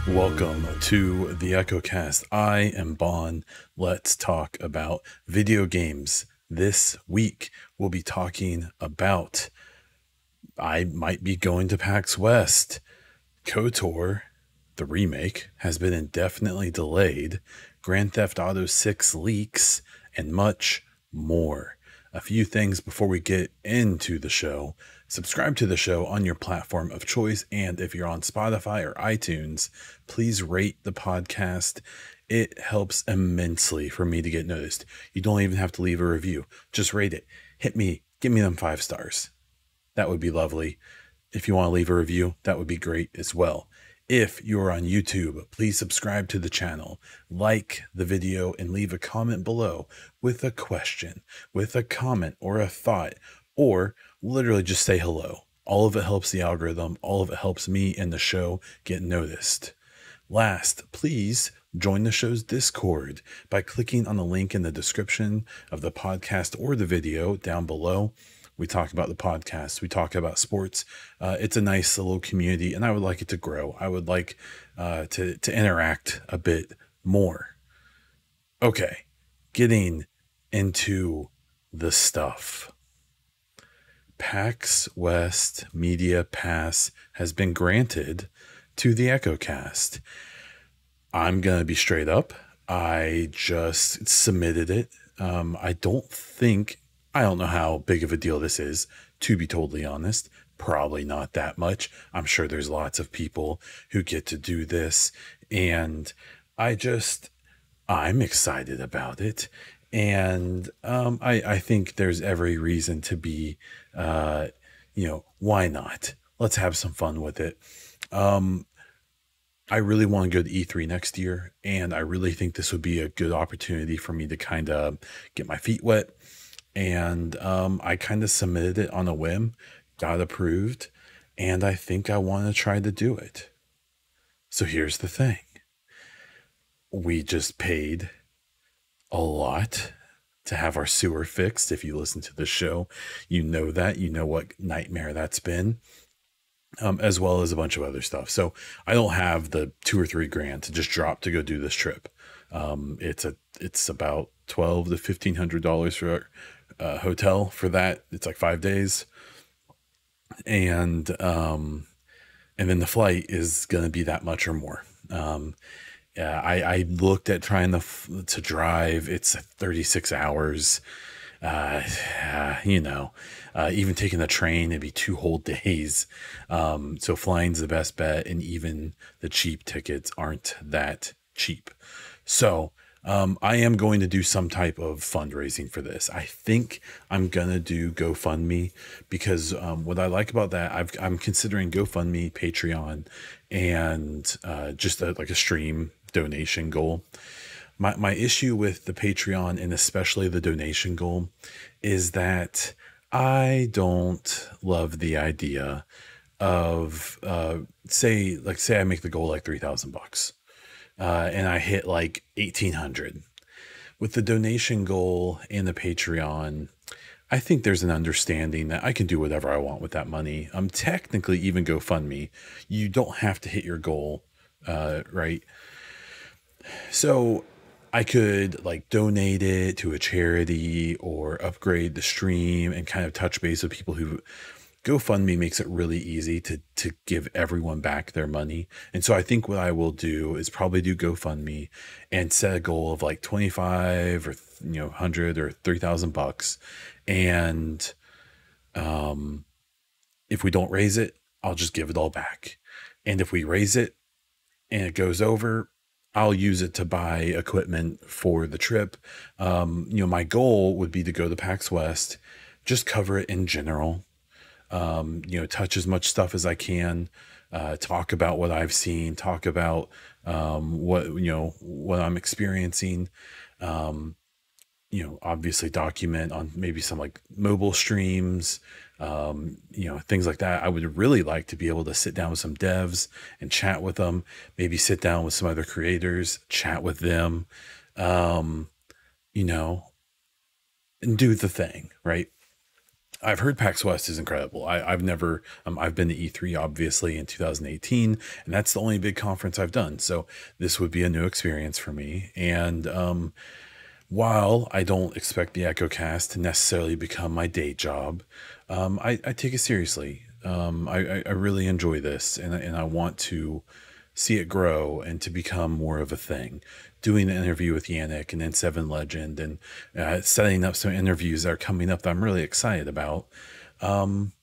Welcome to the EchoCast. I am Bon. Let's talk about video games. This week, we'll be talking about I might be going to PAX West. KotOR, the remake, has been indefinitely delayed. Grand Theft Auto 6 leaks, and much more. A few things before we get into the show. Subscribe to the show on your platform of choice, and if you're on Spotify or iTunes, please rate the podcast. It helps immensely for me to get noticed. You don't even have to leave a review. Just rate it. Hit me. Give me them 5 stars. That would be lovely. If you want to leave a review, that would be great as well. If you're on YouTube, please subscribe to the channel, like the video, and leave a comment below with a question, with a comment or a thought, or literally just say hello. All of it helps the algorithm. All of it helps me and the show get noticed. Last, please join the show's Discord by clicking on the link in the description of the podcast or the video down below. We talk about the podcast. We talk about sports. It's a nice little community, and I would like it to grow. I would like to interact a bit more. Okay, getting into the stuff. PAX West Media Pass has been granted to the EchoCast. I'm going to be straight up. I just submitted it. I don't know how big of a deal this is, to be totally honest. Probably not that much. I'm sure there's lots of people who get to do this, and I'm excited about it. And I think there's every reason to be, why not? Let's have some fun with it. I really want to go to E3 next year, and I really think this would be a good opportunity for me to kind of get my feet wet. And I kind of submitted it on a whim, got approved, and I think I want to try to do it. So here's the thing. We just paid a lot to have our sewer fixed. If you listen to the show, you know that. You know what nightmare that's been, as well as a bunch of other stuff. So I don't have the $2,000 or $3,000 to just drop to go do this trip. It's about $1,200 to $1,500 for a hotel for that. It's like 5 days, and then the flight is going to be that much or more. I looked at trying to drive. It's 36 hours. Even taking the train, it'd be 2 whole days. So flying's the best bet, and even the cheap tickets aren't that cheap. So I am going to do some type of fundraising for this. I think I'm going to do GoFundMe, because what I like about that, I'm considering GoFundMe, Patreon, and just like a stream donation goal. My issue with the Patreon, and especially the donation goal, is that I don't love the idea of say I make the goal like $3,000. And I hit like 1,800 with the donation goal and the Patreon. I think there's an understanding that I can do whatever I want with that money. Technically, even GoFundMe, you don't have to hit your goal, right? So I could like donate it to a charity or upgrade the stream and kind of touch base with people who. GoFundMe makes it really easy to give everyone back their money. And so I think what I will do is probably do GoFundMe and set a goal of like 25 or 100 or $3,000. And if we don't raise it, I'll just give it all back. And if we raise it and it goes over, I'll use it to buy equipment for the trip. My goal would be to go to PAX West, just cover it in general. Touch as much stuff as I can, talk about what I've seen, talk about what I'm experiencing, obviously document on maybe some like mobile streams, things like that. I would really like to be able to sit down with some devs and chat with them, maybe sit down with some other creators, chat with them, and do the thing, right? I've heard PAX West is incredible. I've never, I've been to E3 obviously in 2018, and that's the only big conference I've done. So this would be a new experience for me. And while I don't expect the EchoCast to necessarily become my day job, I take it seriously. I really enjoy this, and I want to see it grow and to become more of a thing. Doing the interview with Yannick and then Seven Legend, and setting up some interviews that are coming up that I'm really excited about. I'm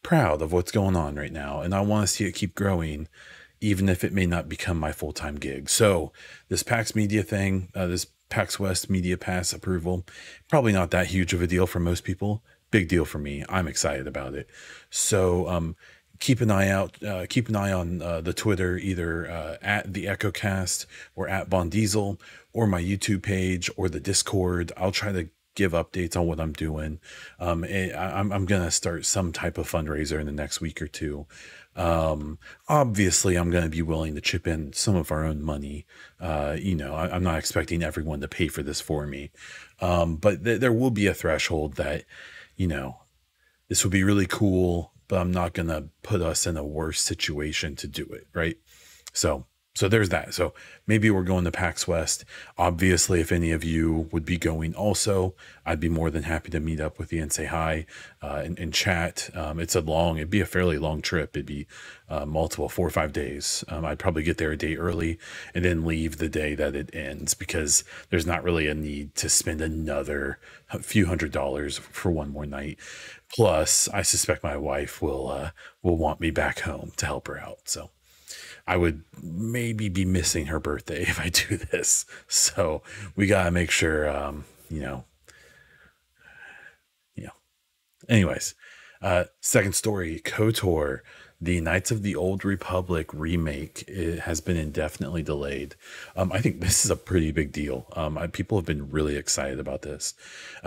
proud of what's going on right now, and I want to see it keep growing, even if it may not become my full-time gig. So this PAX Media thing, this PAX West Media Pass approval, probably not that huge of a deal for most people. Big deal for me. I'm excited about it. So keep an eye out. Keep an eye on the Twitter, either at the EchoCast or at Bon Diesel, or my YouTube page or the Discord. I'll try to give updates on what I'm doing. I'm going to start some type of fundraiser in the next week or two. Obviously I'm going to be willing to chip in some of our own money. I'm not expecting everyone to pay for this for me. But there will be a threshold that, this would be really cool, but I'm not going to put us in a worse situation to do it. Right. So there's that. So maybe we're going to PAX West. Obviously, if any of you would be going also, I'd be more than happy to meet up with you and say hi and chat. It'd be a fairly long trip. It'd be multiple 4 or 5 days. I'd probably get there a day early and then leave the day that it ends, because there's not really a need to spend another few $100s for one more night. Plus, I suspect my wife will want me back home to help her out. So I would maybe be missing her birthday if I do this. So we got to make sure, anyways, second story, KotOR, the Knights of the Old Republic remake, it has been indefinitely delayed. I think this is a pretty big deal. People have been really excited about this.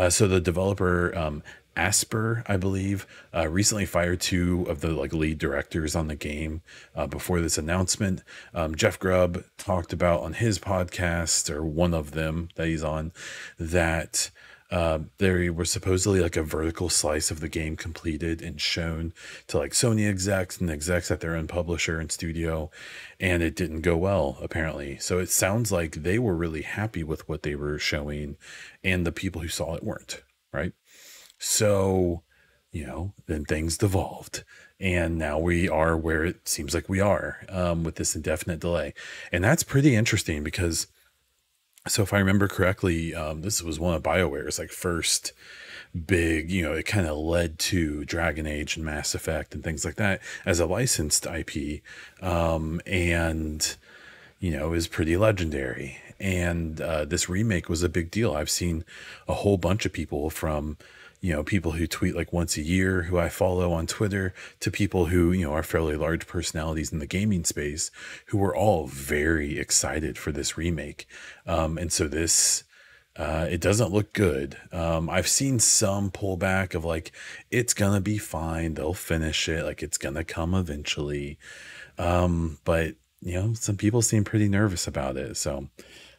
So the developer, Asper, I believe, recently fired 2 of the lead directors on the game before this announcement. Jeff Grubb talked about on his podcast, or one of them that he's on, that there was supposedly a vertical slice of the game completed and shown to Sony execs and execs at their own publisher and studio, and it didn't go well, apparently. So it sounds like they were really happy with what they were showing, and the people who saw it weren't, right? So, then things devolved, and now we are where it seems like we are with this indefinite delay. And that's pretty interesting, because, so if I remember correctly, this was one of BioWare's first big, it kind of led to Dragon Age and Mass Effect and things like that as a licensed IP. And is pretty legendary. And this remake was a big deal. I've seen a whole bunch of people, from people who tweet once a year, who I follow on Twitter, to people who, are fairly large personalities in the gaming space, who were all very excited for this remake. And so this, it doesn't look good. I've seen some pullback of it's gonna be fine, they'll finish it, it's gonna come eventually. But some people seem pretty nervous about it. So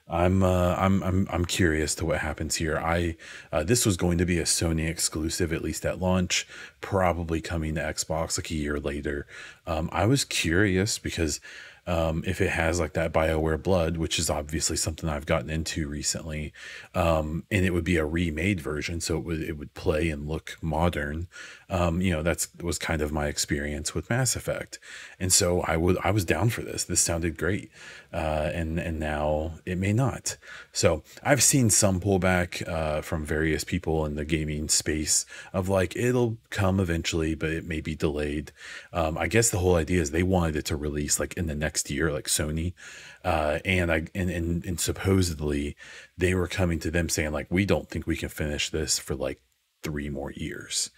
I'm curious to what happens here. This was going to be a Sony exclusive, at least at launch, probably coming to Xbox a year later. I was curious because if it has that BioWare blood, which is obviously something I've gotten into recently, and it would be a remade version, so it would play and look modern. That was kind of my experience with Mass Effect, and so I was down for this. This sounded great, and now it may not. So I've seen some pullback from various people in the gaming space of it'll come eventually, but it may be delayed. I guess the whole idea is they wanted it to release in the next year, like Sony, and supposedly they were coming to them saying we don't think we can finish this for 3 more years.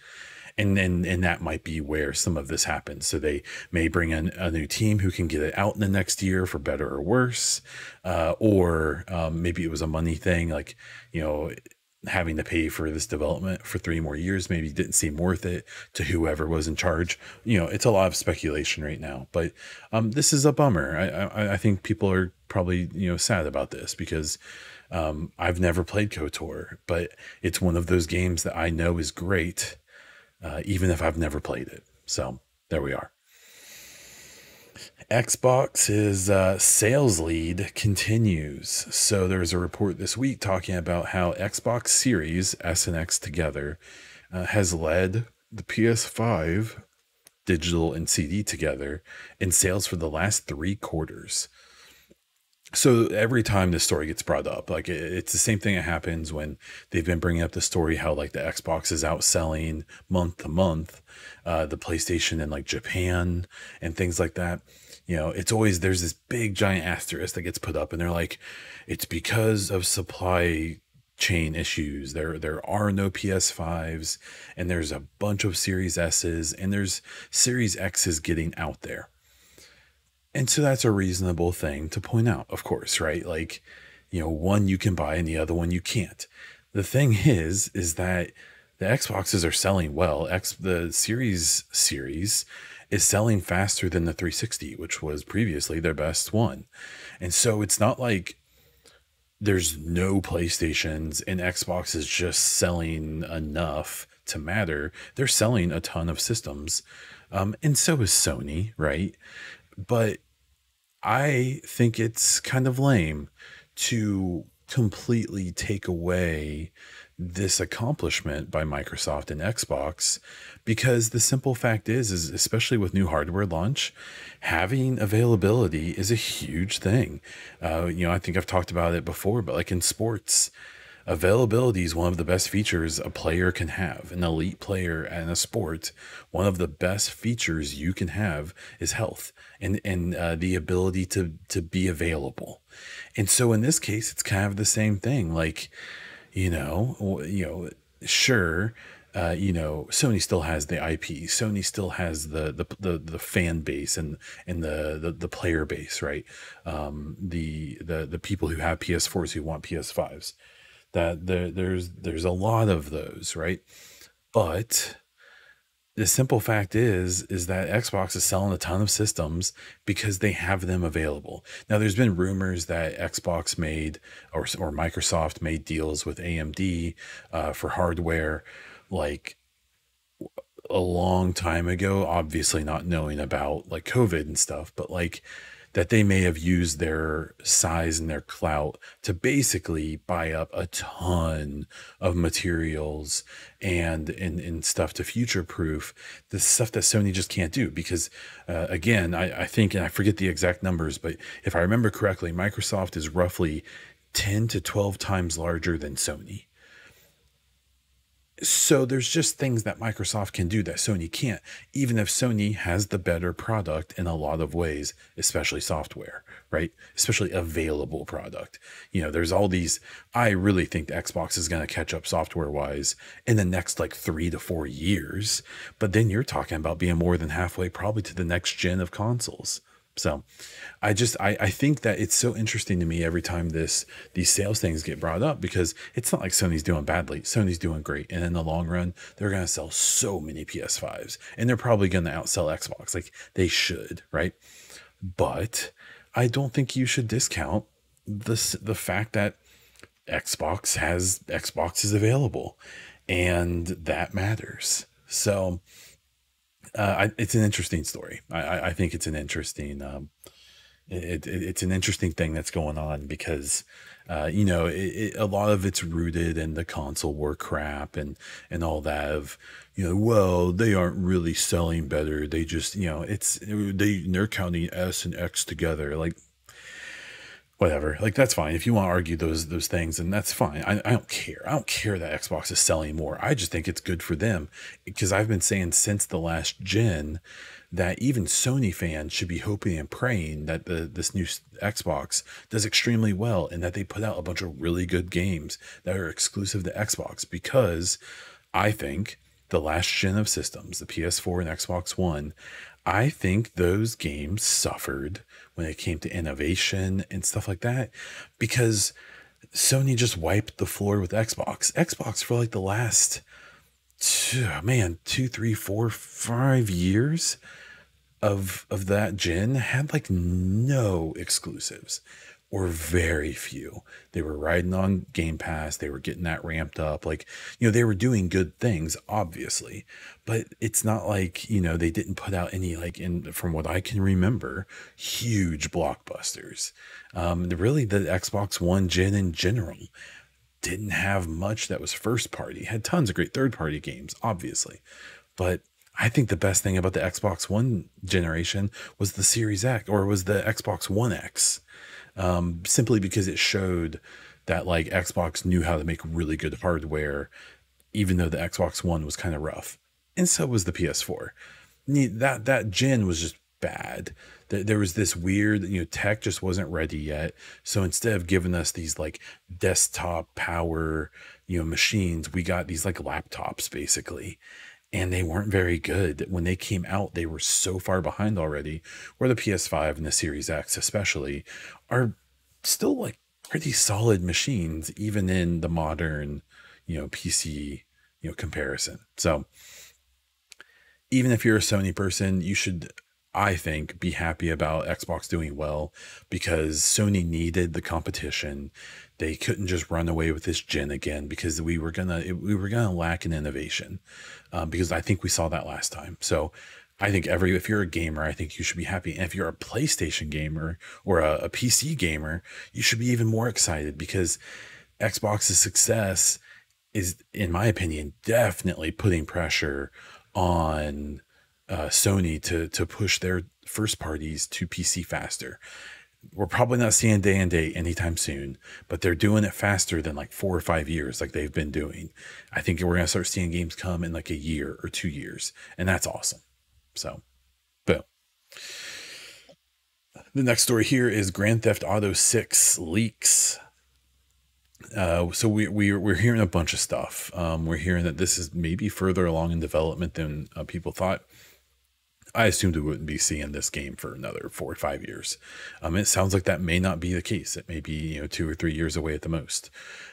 And that might be where some of this happens. So they may bring in a new team who can get it out in the next year, for better or worse. Or maybe it was a money thing, having to pay for this development for 3 more years maybe didn't seem worth it to whoever was in charge. It's a lot of speculation right now, but this is a bummer. I think people are probably sad about this, because I've never played KotOR, but it's one of those games that I know is great, even if I've never played it. So there we are. Xbox's sales lead continues. So there's a report this week talking about how Xbox Series S and X together has led the PS5 digital and CD together in sales for the last 3 quarters. So every time this story gets brought up, like it's the same thing that happens when they've been bringing up the story how like the Xbox is outselling month to month the PlayStation in like Japan and things like that. You know, it's always, there's this big giant asterisk that gets put up and they're like, it's because of supply chain issues. There are no PS5s and there's a bunch of Series S's and there's Series X's getting out there. And so that's a reasonable thing to point out, of course, right? Like, you know, one you can buy and the other one you can't. The thing is that the Xboxes are selling well. The series is selling faster than the 360, which was previously their best one. And so it's not like there's no PlayStations and Xbox is just selling enough to matter. They're selling a ton of systems. And so is Sony, right? But I think it's kind of lame to completely take away this accomplishment by Microsoft and Xbox, because the simple fact is especially with new hardware launch, having availability is a huge thing. You know, I think I've talked about it before, but like in sports, availability is one of the best features a player can have. An elite player in a sport, one of the best features you can have is health and the ability to be available. And so in this case, it's kind of the same thing. Like, sure, Sony still has the IP. Sony still has the fan base and the player base, right? The people who have PS4s who want PS5s. That there's a lot of those, right? But the simple fact is that Xbox is selling a ton of systems because they have them available. Now, there's been rumors that Xbox made or Microsoft made deals with AMD for hardware, like a long time ago, obviously not knowing about like COVID and stuff, but like that they may have used their size and their clout to basically buy up a ton of materials and stuff to future proof the stuff that Sony just can't do. Because again, I think, and I forget the exact numbers, but if I remember correctly, Microsoft is roughly 10 to 12 times larger than Sony. So there's just things that Microsoft can do that Sony can't, even if Sony has the better product in a lot of ways, especially software, right? Especially available product. You know, there's all these, I really think the Xbox is going to catch up software wise in the next like 3 to 4 years. But then you're talking about being more than halfway probably to the next gen of consoles. So I think that it's so interesting to me every time these sales things get brought up, because it's not like Sony's doing badly. Sony's doing great. And in the long run, they're going to sell so many PS5s and they're probably going to outsell Xbox. Like they should, right? But I don't think you should discount the fact that Xbox is available, and that matters. So it's an interesting story. I think it's an interesting it's an interesting thing that's going on, because a lot of it's rooted in the console war crap and all that of, well, they aren't really selling better, they just, they're counting S and X together, like whatever. Like that's fine if you want to argue those things, and that's fine. I don't care. I don't care that Xbox is selling more. I just think it's good for them, because I've been saying since the last gen that even Sony fans should be hoping and praying that this new Xbox does extremely well, and that they put out a bunch of really good games that are exclusive to Xbox, because I think the last gen of systems, the PS4 and Xbox One, I think those games suffered when it came to innovation and stuff like that, because Sony just wiped the floor with Xbox. Xbox for like the last 2, 3, 4, 5 years of that gen had like no exclusives, or very few. They were riding on Game Pass. They were getting that ramped up. Like, they were doing good things, obviously, but it's not like, they didn't put out any, like, from what I can remember, huge blockbusters. Really, the Xbox One gen in general didn't have much that was first party. Had tons of great third party games, obviously, but I think the best thing about the Xbox One generation was the Series X, or was the Xbox One X, simply because it showed that like Xbox knew how to make really good hardware, even though the Xbox One was kind of rough, and so was the PS4. That gen was just bad. There was this weird, tech just wasn't ready yet. So instead of giving us these like desktop power, machines, we got these like laptops basically, and they weren't very good. When they came out, they were so far behind already, where the PS5 and the Series X especially are still like pretty solid machines, even in the modern, PC, comparison. So even if you're a Sony person, you should, I think, be happy about Xbox doing well, because Sony needed the competition. They couldn't just run away with this gen again, because we were gonna lack in innovation, because I think we saw that last time. So I think if you're a gamer, I think you should be happy. And if you're a PlayStation gamer or a PC gamer, you should be even more excited, because Xbox's success is, in my opinion, definitely putting pressure on Sony to push their first parties to PC faster. We're probably not seeing day and date anytime soon, but they're doing it faster than like 4 or 5 years, like they've been doing. I think we're gonna start seeing games come in like a year or 2 years, and that's awesome. So, boom. The next story here is Grand Theft Auto 6 leaks. So we're hearing a bunch of stuff. We're hearing that this is maybe further along in development than people thought. I assumed we wouldn't be seeing this game for another 4 or 5 years. It sounds like that may not be the case. It may be 2 or 3 years away at the most.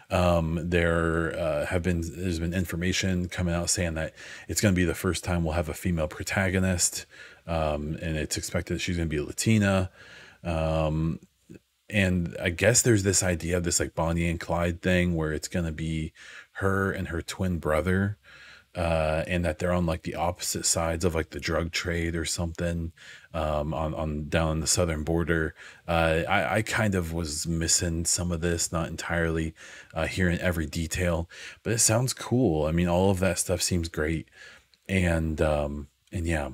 There's been information coming out saying that it's going to be the first time we'll have a female protagonist, and it's expected that she's going to be Latina. And I guess there's this idea of this like Bonnie and Clyde thing, where it's going to be her and her twin brother, and that they're on like the opposite sides of like the drug trade or something, on down the southern border. I kind of was missing some of this, not entirely hearing every detail, but it sounds cool. I mean, all of that stuff seems great, and yeah.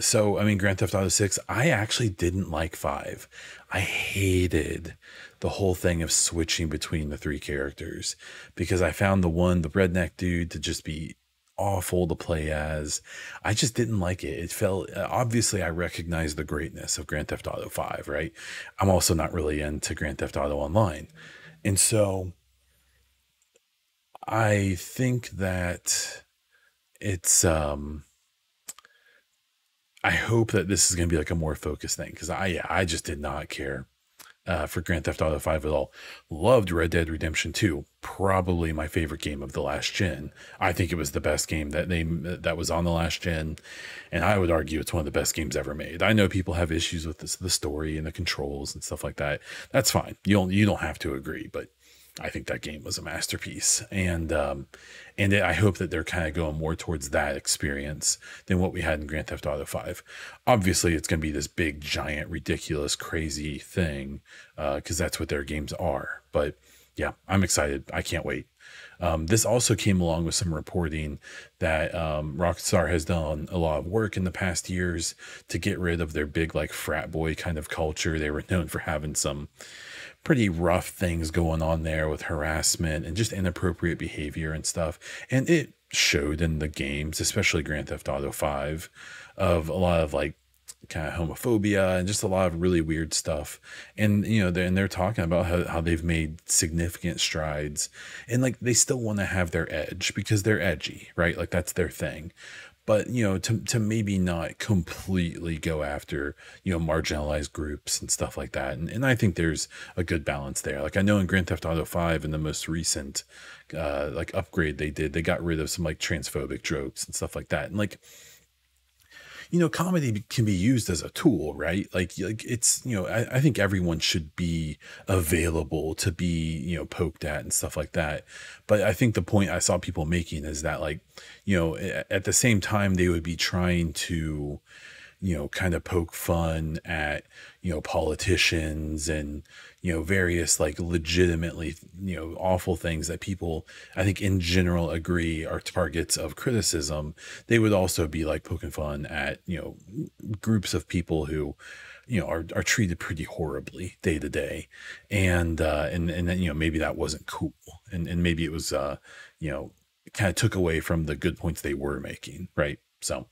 So I mean, Grand Theft Auto 6, I actually didn't like 5. I hated the whole thing of switching between the 3 characters, because I found the redneck dude, to just be awful to play as. I just didn't like it. It felt, obviously I recognize the greatness of Grand Theft Auto 5, right? I'm also not really into Grand Theft Auto Online. And so I think that it's, I hope that this is going to be like a more focused thing, because I just did not care for Grand Theft Auto 5 at all. Loved Red Dead Redemption 2, probably my favorite game of the last gen. I think it was the best game that was on the last gen, and I would argue it's one of the best games ever made. I know people have issues with the story and the controls and stuff like that. That's fine. You don't have to agree, but I think that game was a masterpiece, and I hope that they're kind of going more towards that experience than what we had in Grand Theft Auto 5. Obviously, it's going to be this big, giant, ridiculous, crazy thing, because that's what their games are. But yeah, I'm excited. I can't wait. This also came along with some reporting that Rockstar has done a lot of work in the past years to get rid of their big like frat boy kind of culture. They were known for having some pretty rough things going on there with harassment and just inappropriate behavior and stuff. And it showed in the games, especially Grand Theft Auto 5, of a lot of like kind of homophobia and just a lot of really weird stuff. And they're talking about how they've made significant strides, and like they still want to have their edge because they're edgy, right? Like that's their thing. But to maybe not completely go after marginalized groups and stuff like that, and I think there's a good balance there. Like I know in Grand Theft Auto 5, in the most recent like upgrade they got rid of some like transphobic jokes and stuff like that, and like comedy can be used as a tool, right? Like it's, I think everyone should be available to be, poked at and stuff like that. But I think the point I saw people making is that, like, at the same time, they would be trying to, kind of poke fun at, politicians and, various like legitimately, awful things that people, I think in general agree are targets of criticism. They would also be like poking fun at, groups of people who, are treated pretty horribly day to day. And then, maybe that wasn't cool. And maybe it was, kind of took away from the good points they were making. Right. So,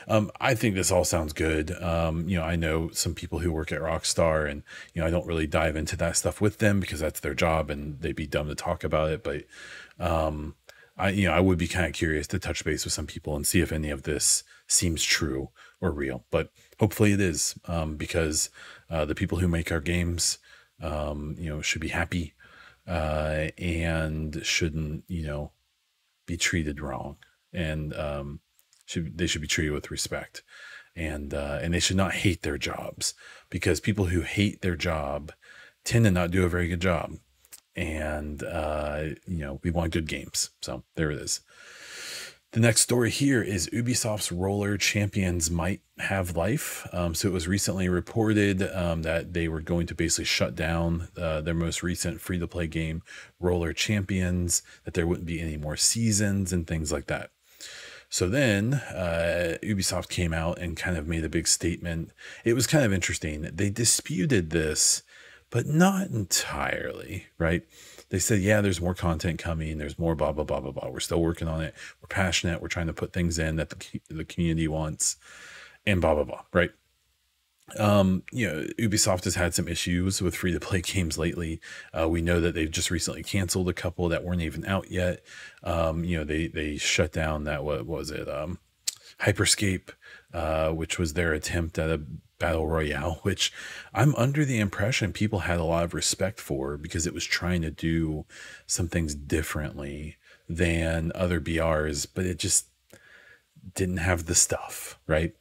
I think this all sounds good. I know some people who work at Rockstar, and, I don't really dive into that stuff with them because that's their job and they'd be dumb to talk about it. But, I would be kind of curious to touch base with some people and see if any of this seems true or real, but hopefully it is, because, the people who make our games, should be happy, and shouldn't, be treated wrong. And, they should be treated with respect, and they should not hate their jobs, because people who hate their job tend to not do a very good job. And we want good games. So there it is. The next story here is Ubisoft's Roller Champions might have life. So it was recently reported that they were going to basically shut down their most recent free-to-play game, Roller Champions, that there wouldn't be any more seasons and things like that. So then Ubisoft came out and kind of made a big statement. It was kind of interesting. They disputed this, but not entirely, right? They said, yeah, there's more content coming. There's more blah, blah, blah, blah, blah. We're still working on it. We're passionate. We're trying to put things in that the community wants, and blah, blah, blah, right? Ubisoft has had some issues with free-to-play games lately. We know that they've just recently canceled a couple that weren't even out yet. They shut down that, what was it? Hyperscape, which was their attempt at a battle royale, which I'm under the impression people had a lot of respect for because it was trying to do some things differently than other BRs, but it just didn't have the stuff, right?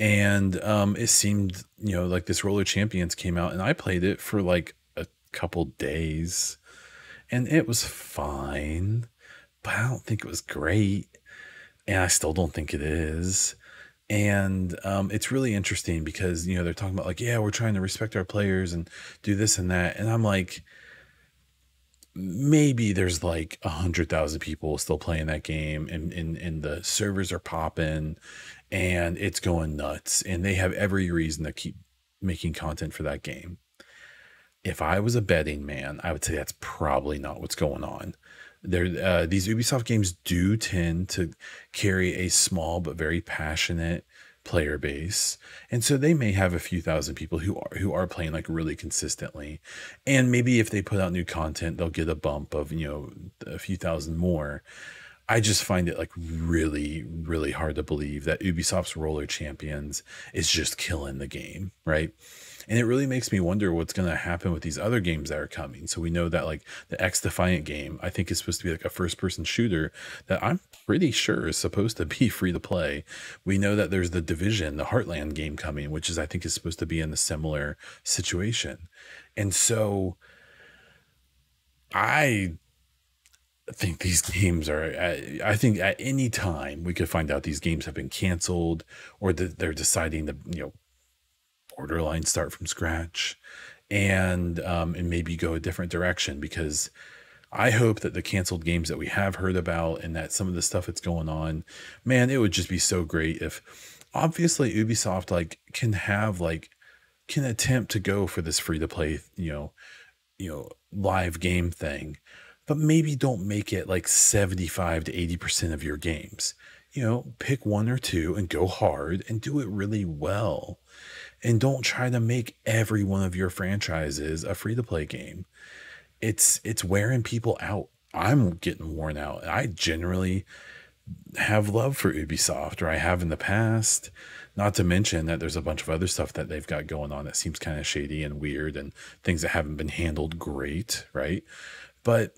And it seemed, like this Roller Champions came out, and I played it for like a couple days, and it was fine, but I don't think it was great, and I still don't think it is. And it's really interesting because, they're talking about like, yeah, we're trying to respect our players and do this and that. And I'm like, maybe there's like 100,000 people still playing that game, and the servers are popping and it's going nuts, and they have every reason to keep making content for that game. If I was a betting man, I would say that's probably not what's going on. These Ubisoft games do tend to carry a small but very passionate player base, and so they may have a few thousand people who are playing like really consistently, and maybe if they put out new content, they'll get a bump of a few thousand more. I just find it like really, really hard to believe that Ubisoft's Roller Champions is just killing the game, right? And it really makes me wonder what's going to happen with these other games that are coming. So we know that like the X Defiant game, I think is supposed to be like a first-person shooter that I'm pretty sure is supposed to be free to play. We know that there's the Division, the Heartland game coming, which is, I think, is supposed to be in a similar situation. And so I think these games are, I think at any time we could find out these games have been canceled, or that they're deciding to, borderline start from scratch, and maybe go a different direction, because I hope that the canceled games that we have heard about and that some of the stuff that's going on, man, it would just be so great if obviously Ubisoft can attempt to go for this free to play, live game thing, but maybe don't make it like 75 to 80% of your games. Pick one or two and go hard and do it really well. And don't try to make every one of your franchises a free-to-play game. It's wearing people out. I'm getting worn out. I generally have love for Ubisoft, or I have in the past. Not to mention that there's a bunch of other stuff that they've got going on that seems kind of shady and weird, and things that haven't been handled great, right? But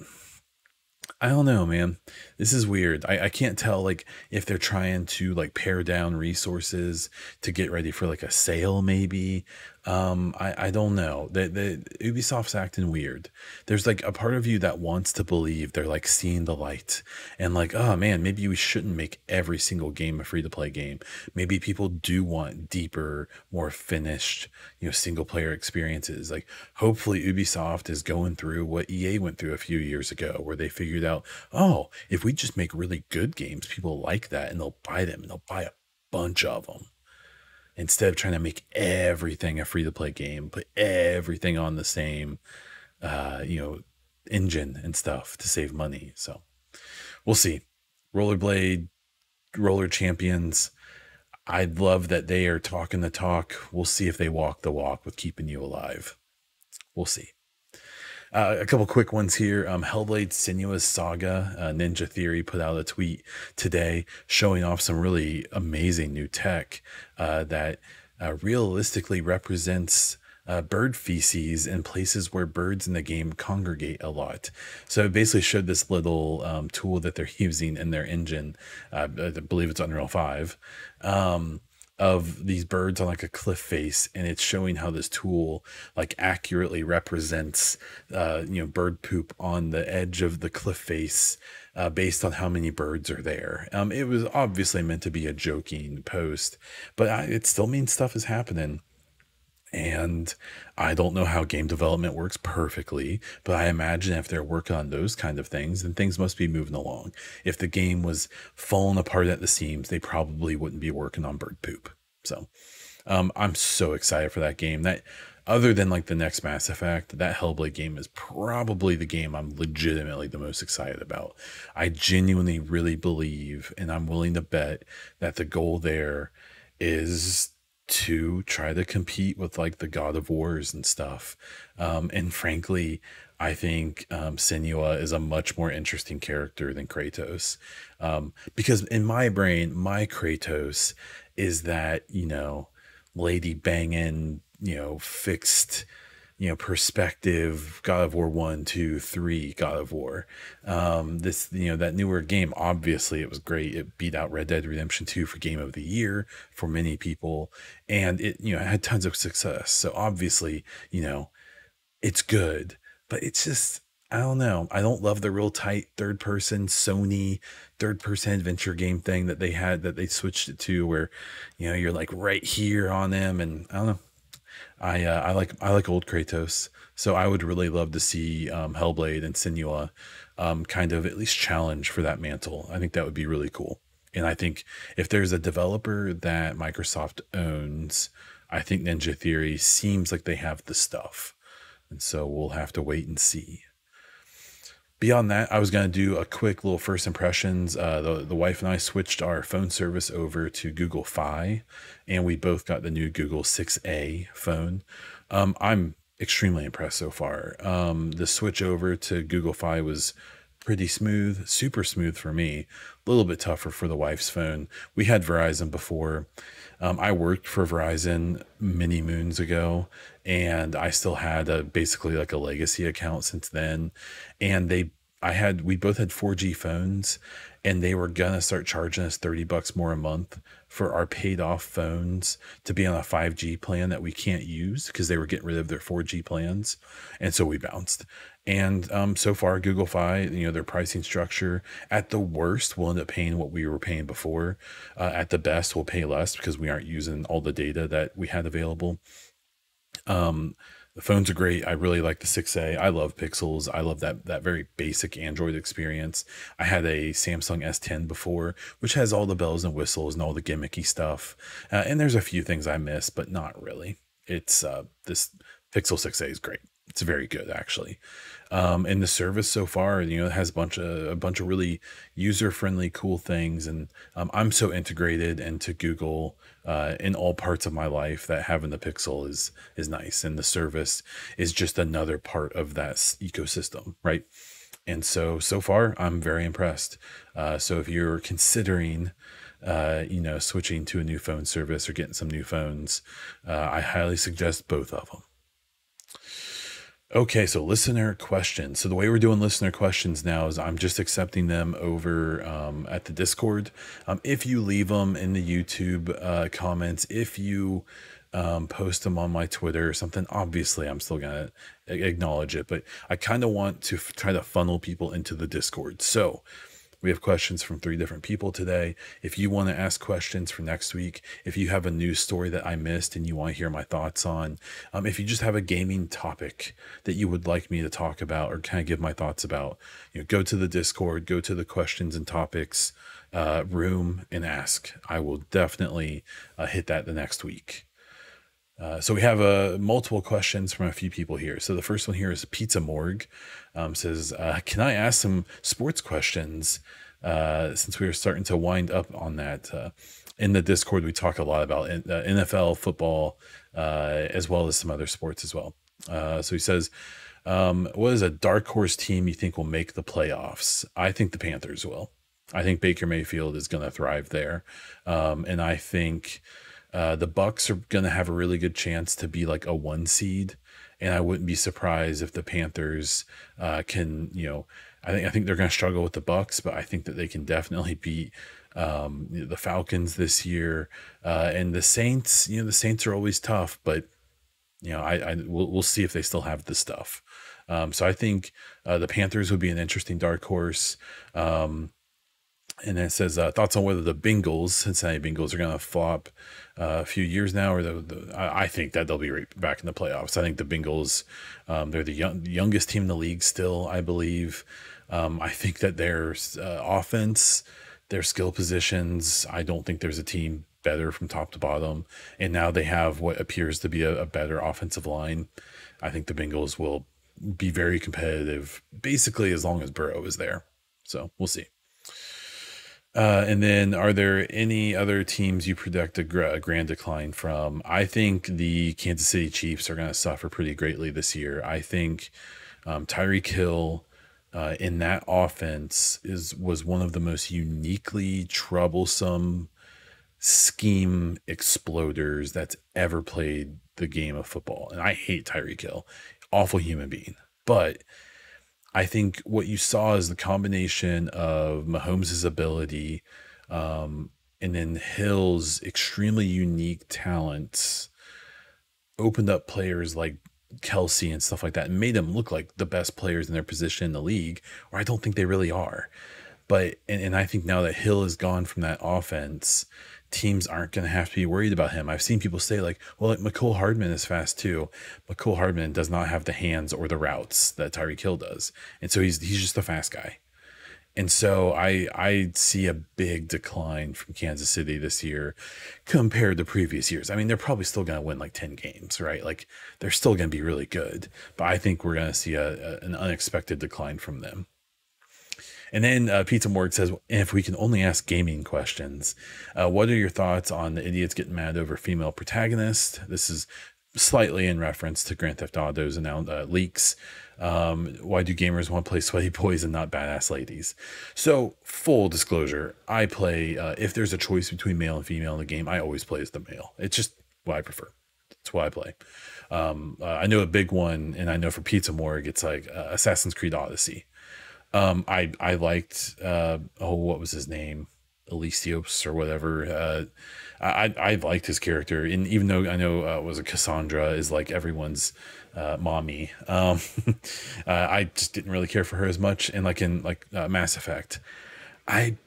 I don't know, man. This is weird. I can't tell like if they're trying to like pare down resources to get ready for like a sale, maybe. I don't know. The Ubisoft's acting weird. There's like a part of you that wants to believe they're like seeing the light and like, oh man, maybe we shouldn't make every single game a free to play game. Maybe people do want deeper, more finished, single player experiences. Like hopefully Ubisoft is going through what EA went through a few years ago, where they figured out, oh, if we just make really good games, people like that and they'll buy them and they'll buy a bunch of them, instead of trying to make everything a free to play game, put everything on the same, you know, engine and stuff to save money. So we'll see. Rollerblade, Roller Champions. I'd love that they are talking the talk. We'll see if they walk the walk with keeping you alive. We'll see. A couple quick ones here. Hellblade Senua's Saga, Ninja Theory put out a tweet today showing off some really amazing new tech that realistically represents bird feces in places where birds in the game congregate a lot. So it basically showed this little tool that they're using in their engine. I believe it's Unreal 5. Of these birds on like a cliff face, and it's showing how this tool like accurately represents bird poop on the edge of the cliff face based on how many birds are there. It was obviously meant to be a joking post, but it still means stuff is happening. And I don't know how game development works perfectly, but I imagine if they're working on those kind of things, then things must be moving along. If the game was falling apart at the seams, they probably wouldn't be working on bird poop. So I'm so excited for that game. That, other than like the next Mass Effect, that Hellblade game is probably the game I'm legitimately the most excited about. I genuinely really believe, and I'm willing to bet, that the goal there is to try to compete with like the God of Wars and stuff. And frankly, I think Senua is a much more interesting character than Kratos. Because in my brain, my Kratos is that, lady banging, fixed, perspective, God of War 1, 2, 3, God of War. That newer game, obviously it was great. It beat out Red Dead Redemption 2 for Game of the Year for many people, and it had tons of success. So obviously, it's good, but it's just, I don't know. I don't love the real tight third person Sony third person adventure game thing that they had, that they switched it to, where, you're like right here on them. And I don't know. I like old Kratos, so I would really love to see Hellblade and Senua kind of at least challenge for that mantle. I think that would be really cool. And I think if there's a developer that Microsoft owns, I think Ninja Theory seems like they have the stuff. And so we'll have to wait and see. Beyond that, I was going to do a quick little first impressions. The wife and I switched our phone service over to Google Fi, and we both got the new Google 6A phone. I'm extremely impressed so far. The switch over to Google Fi was pretty smooth, super smooth for me, a little bit tougher for the wife's phone. We had Verizon before. I worked for Verizon many moons ago, and I still had basically like a legacy account since then. And we both had 4G phones, and they were gonna start charging us $30 more a month for our paid off phones to be on a 5G plan that we can't use, because they were getting rid of their 4G plans. And so we bounced. And so far, Google Fi, their pricing structure, at the worst, we'll end up paying what we were paying before. At the best, we'll pay less because we aren't using all the data that we had available. The phones are great. I really like the 6A. I love Pixels. I love that very basic Android experience. I had a Samsung S10 before, which has all the bells and whistles and all the gimmicky stuff. And there's a few things I miss, but not really. It's this Pixel 6A is great. It's very good, actually. And the service so far, it has a bunch of really user-friendly, cool things. And I'm so integrated into Google in all parts of my life that having the Pixel is nice. And the service is just another part of that ecosystem, right? And so far, I'm very impressed. So if you're considering switching to a new phone service or getting some new phones, I highly suggest both of them. Okay, so listener questions. So the way we're doing listener questions now is I'm just accepting them over at the Discord. If you leave them in the YouTube comments, if you post them on my Twitter or something, obviously I'm still gonna acknowledge it. But I kind of want to try to funnel people into the Discord. So we have questions from 3 different people today. If you want to ask questions for next week, if you have a news story that I missed and you want to hear my thoughts on, if you just have a gaming topic that you would like me to talk about or kind of give my thoughts about, go to the Discord, go to the questions and topics room and ask. I will definitely hit that the next week. So we have multiple questions from a few people here. So the first one here is Pizza Morgue. Says, can I ask some sports questions? Since we are starting to wind up on that. In the Discord, we talk a lot about NFL, football, as well as some other sports as well. So he says, what is a dark horse team you think will make the playoffs? I think the Panthers will. I think Baker Mayfield is going to thrive there. And I think the Bucks are going to have a really good chance to be like a 1 seed, and I wouldn't be surprised if the Panthers can. I think they're going to struggle with the Bucks, but I think that they can definitely beat the Falcons this year, and the Saints. The Saints are always tough, but we'll see if they still have the stuff. So I think the Panthers would be an interesting dark horse. And then it says thoughts on whether the Bengals, Cincinnati Bengals, are going to flop a few years now, or I think that they'll be right back in the playoffs. I think the Bengals, they're the youngest team in the league still, I believe. I think that their offense, their skill positions, I don't think there's a team better from top to bottom. And now they have what appears to be a better offensive line. I think the Bengals will be very competitive, basically as long as Burrow is there. So we'll see. And then are there any other teams you predict a grand decline from? I think the Kansas City Chiefs are going to suffer pretty greatly this year. I think Tyreek Hill in that offense was one of the most uniquely troublesome scheme exploders that's ever played the game of football. And I hate Tyreek Hill, awful human being. But I think what you saw is the combination of Mahomes' ability and then Hill's extremely unique talents opened up players like Kelsey and stuff like that and made them look like the best players in their position in the league, or I don't think they really are. But and I think now that Hill is gone from that offense, teams aren't going to have to be worried about him. I've seen people say like, well, like McCole Hardman is fast too. McCole Hardman does not have the hands or the routes that Tyreek Hill does. And so he's just a fast guy. And so I see a big decline from Kansas City this year compared to previous years. I mean, they're probably still going to win like 10 games, right? Like they're still going to be really good, but I think we're going to see an unexpected decline from them. And then Pizza Morg says, if we can only ask gaming questions, what are your thoughts on the idiots getting mad over female protagonists? This is slightly in reference to Grand Theft Auto's leaks. Why do gamers want to play sweaty boys and not badass ladies? So full disclosure, I play, if there's a choice between male and female in the game, I always play as the male. It's just what I prefer. That's why I play. I know a big one, and I know for Pizza Morg, it's like Assassin's Creed Odyssey. I liked what was his name, Elysios or whatever. I liked his character, and even though I know was a Cassandra is like everyone's mommy, I just didn't really care for her as much. And like in Mass Effect, I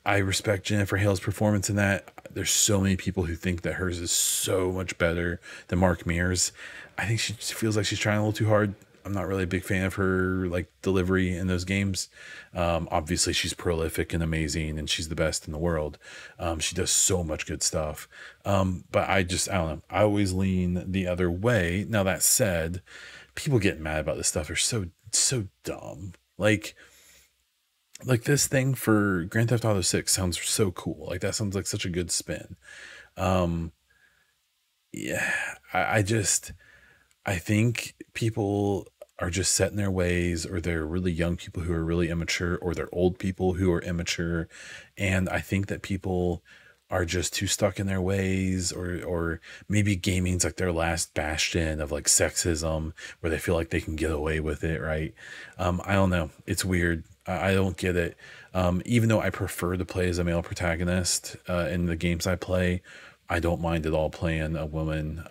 respect Jennifer Hale's performance in that. There's so many people who think that hers is so much better than Mark Mears. I think she feels like she's trying a little too hard. I'm not really a big fan of her delivery in those games. Obviously she's prolific and amazing and she's the best in the world. She does so much good stuff. But I don't know. I always lean the other way. Now that said, people getting mad about this stuff are so dumb. Like this thing for Grand Theft Auto 6 sounds so cool. Like that sounds like such a good spin. Yeah, I think people are just set in their ways, or they're really young people who are really immature, or they're old people who are immature. And I think that people are just too stuck in their ways, or maybe gaming's like their last bastion of like sexism where they feel like they can get away with it, right? I don't know. It's weird. I don't get it. Even though I prefer to play as a male protagonist in the games I play, I don't mind at all playing a woman.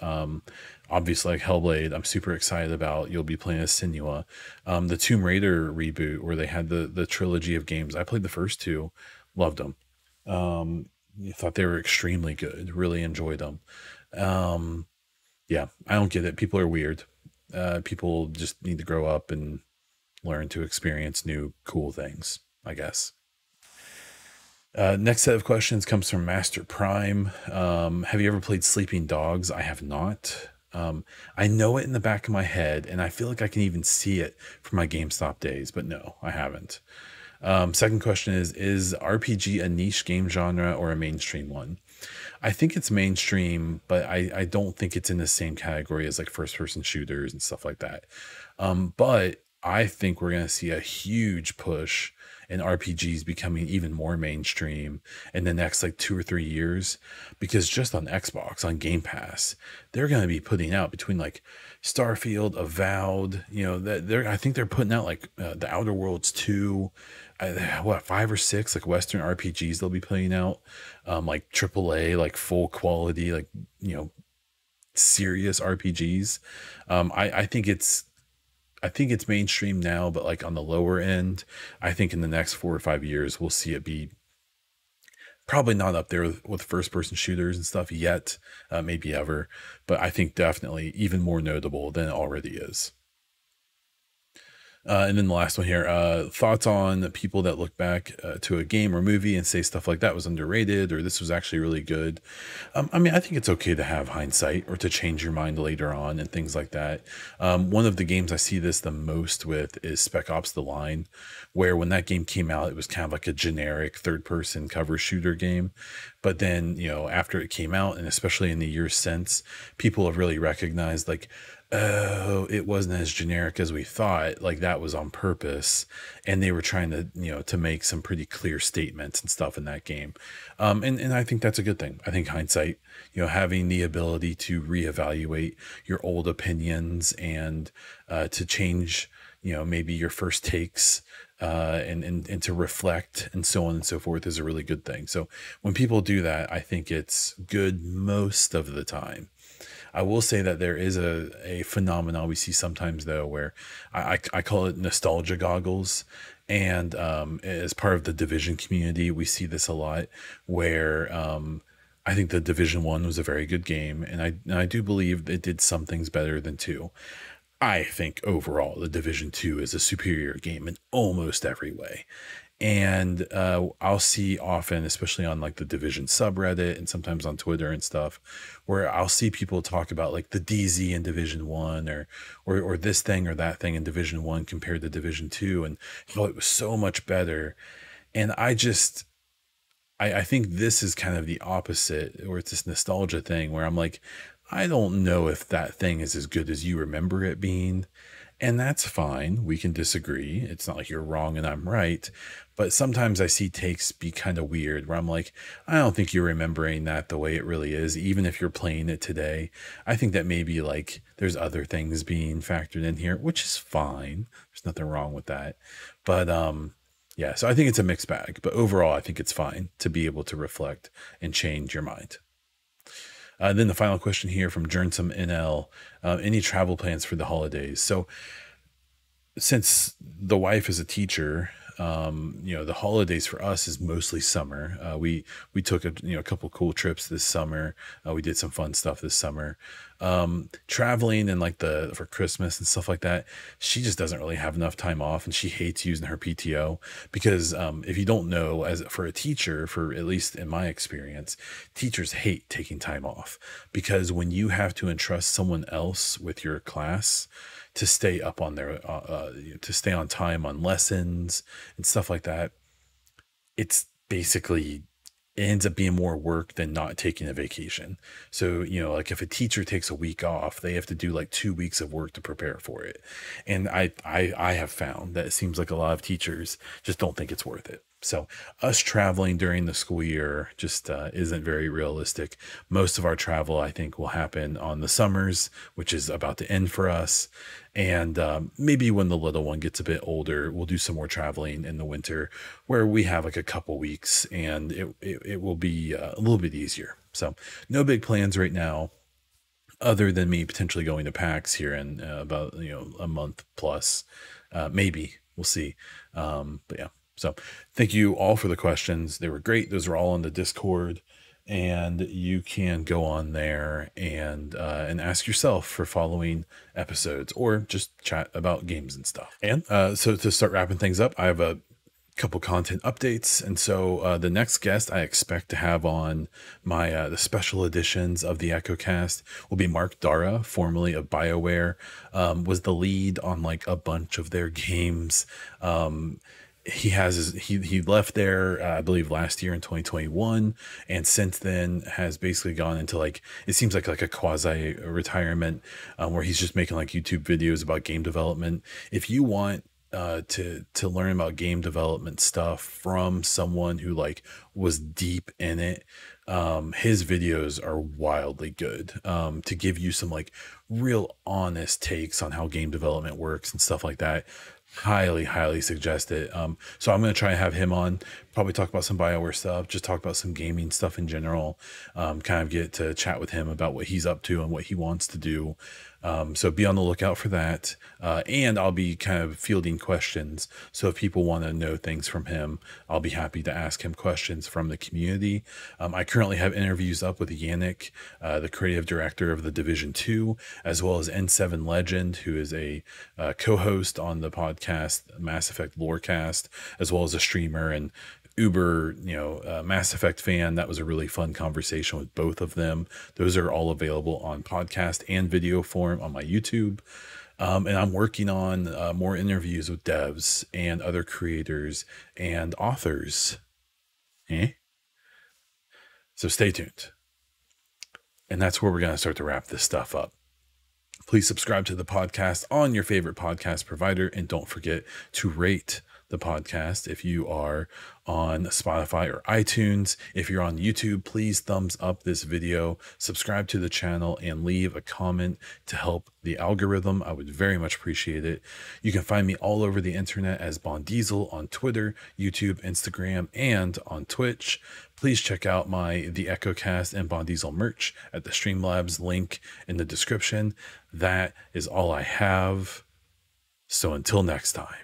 Obviously, like Hellblade, I'm super excited about. You'll be playing as Senua. The Tomb Raider reboot, where they had the trilogy of games. I played the first two, loved them. I thought they were extremely good. Really enjoyed them. Yeah, I don't get it. People are weird. People just need to grow up and learn to experience new cool things, I guess. Next set of questions comes from Master Prime. Have you ever played Sleeping Dogs? I have not. I know it in the back of my head, and I feel like I can even see it from my GameStop days, but no, I haven't. Second question is RPG a niche game genre or a mainstream one? I think it's mainstream, but I don't think it's in the same category as like first person shooters and stuff like that. But I think we're going to see a huge push in RPGs becoming even more mainstream in the next like 2 or 3 years, because just on Xbox, on Game Pass, they're going to be putting out between like Starfield, Avowed, that I think they're putting out like the Outer Worlds 2, 5 or 6 like Western RPGs they'll be putting out, like AAA, like full quality, like, serious RPGs. I think it's mainstream now, but like on the lower end. I think in the next 4 or 5 years, we'll see it be probably not up there with first person shooters and stuff yet, maybe ever, but I think definitely even more notable than it already is. And then the last one here, thoughts on people that look back to a game or movie and say stuff like that was underrated or this was actually really good. I mean, I think it's okay to have hindsight or to change your mind later on and things like that. One of the games I see this the most with is Spec Ops: The Line, where when that game came out, it was kind of like a generic third person cover shooter game. But then, after it came out, and especially in the years since, people have really recognized like, oh, it wasn't as generic as we thought. Like that was on purpose, and they were trying to, to make some pretty clear statements and stuff in that game. And I think that's a good thing. I think hindsight, having the ability to reevaluate your old opinions and to change, maybe your first takes, and to reflect and so on and so forth is a really good thing. So when people do that, I think it's good most of the time. I will say that there is a phenomenon we see sometimes though, where I call it nostalgia goggles. And as part of the Division community, we see this a lot where I think the Division 1 was a very good game. And I do believe it did some things better than 2. I think overall the Division 2 is a superior game in almost every way. And I'll see often, especially on like the Division subreddit and sometimes on Twitter and stuff, where I'll see people talk about like the DZ in Division 1 or this thing or that thing in Division 1 compared to Division 2, and it was so much better. And I think this is kind of the opposite, or it's this nostalgia thing where I'm like, I don't know if that thing is as good as you remember it being. And that's fine. We can disagree. It's not like you're wrong and I'm right. But sometimes I see takes be kind of weird where I'm like, I don't think you're remembering that the way it really is, even if you're playing it today. I think that maybe like there's other things being factored in here, which is fine. There's nothing wrong with that. But yeah, so I think it's a mixed bag. But overall, I think it's fine to be able to reflect and change your mind. Then the final question here from Jernsome NL, any travel plans for the holidays? So since the wife is a teacher, the holidays for us is mostly summer. We took a couple cool trips this summer. We did some fun stuff this summer. Traveling and like for Christmas and stuff like that, she just doesn't really have enough time off, and she hates using her PTO because if you don't know, as for a teacher, for at least in my experience, teachers hate taking time off, because when you have to entrust someone else with your class to stay up on their to stay on time on lessons and stuff like that, it's basically, it ends up being more work than not taking a vacation. So, like if a teacher takes a week off, they have to do like 2 weeks of work to prepare for it. And I have found that it seems like a lot of teachers just don't think it's worth it. So us traveling during the school year just isn't very realistic. Most of our travel, I think, will happen on the summers, which is about to end for us. And maybe when the little one gets a bit older, we'll do some more traveling in the winter where we have like a couple weeks, and it will be a little bit easier. So no big plans right now, other than me potentially going to PAX here in about a month plus, maybe we'll see. But yeah, so thank you all for the questions. They were great. Those are all on the Discord, and you can go on there and ask yourself for following episodes, or just chat about games and stuff. And so to start wrapping things up, I have a couple content updates. And so the next guest I expect to have on my the special editions of the EchoCast will be Mark Dara, formerly of BioWare, was the lead on like a bunch of their games. He left there I believe last year in 2021, and since then has basically gone into like, it seems like a quasi retirement, where he's just making like YouTube videos about game development. If you want to learn about game development stuff from someone who like was deep in it, his videos are wildly good, to give you some like real honest takes on how game development works and stuff like that. Highly suggest it. So I'm going to try and have him on, probably talk about some BioWare stuff, just talk about some gaming stuff in general, kind of get to chat with him about what he's up to and what he wants to do. So be on the lookout for that. And I'll be kind of fielding questions. So if people want to know things from him, I'll be happy to ask him questions from the community. I currently have interviews up with Yannick, the creative director of The Division 2, as well as N7 Legend, who is a co-host on the podcast Mass Effect Lorecast, as well as a streamer and uber Mass Effect fan. That was a really fun conversation with both of them. Those are all available on podcast and video form on my YouTube. And I'm working on more interviews with devs and other creators and authors. So stay tuned. And that's where we're going to start to wrap this stuff up. Please subscribe to the podcast on your favorite podcast provider, and don't forget to rate the podcast if you are on Spotify or iTunes. If you're on YouTube, please thumbs up this video, subscribe to the channel, and leave a comment to help the algorithm. I would very much appreciate it. You can find me all over the internet as Bon Diesel on Twitter, YouTube, Instagram, and on Twitch. Please check out my The EchoCast and Bon Diesel merch at the Streamlabs link in the description. That is all I have. So until next time.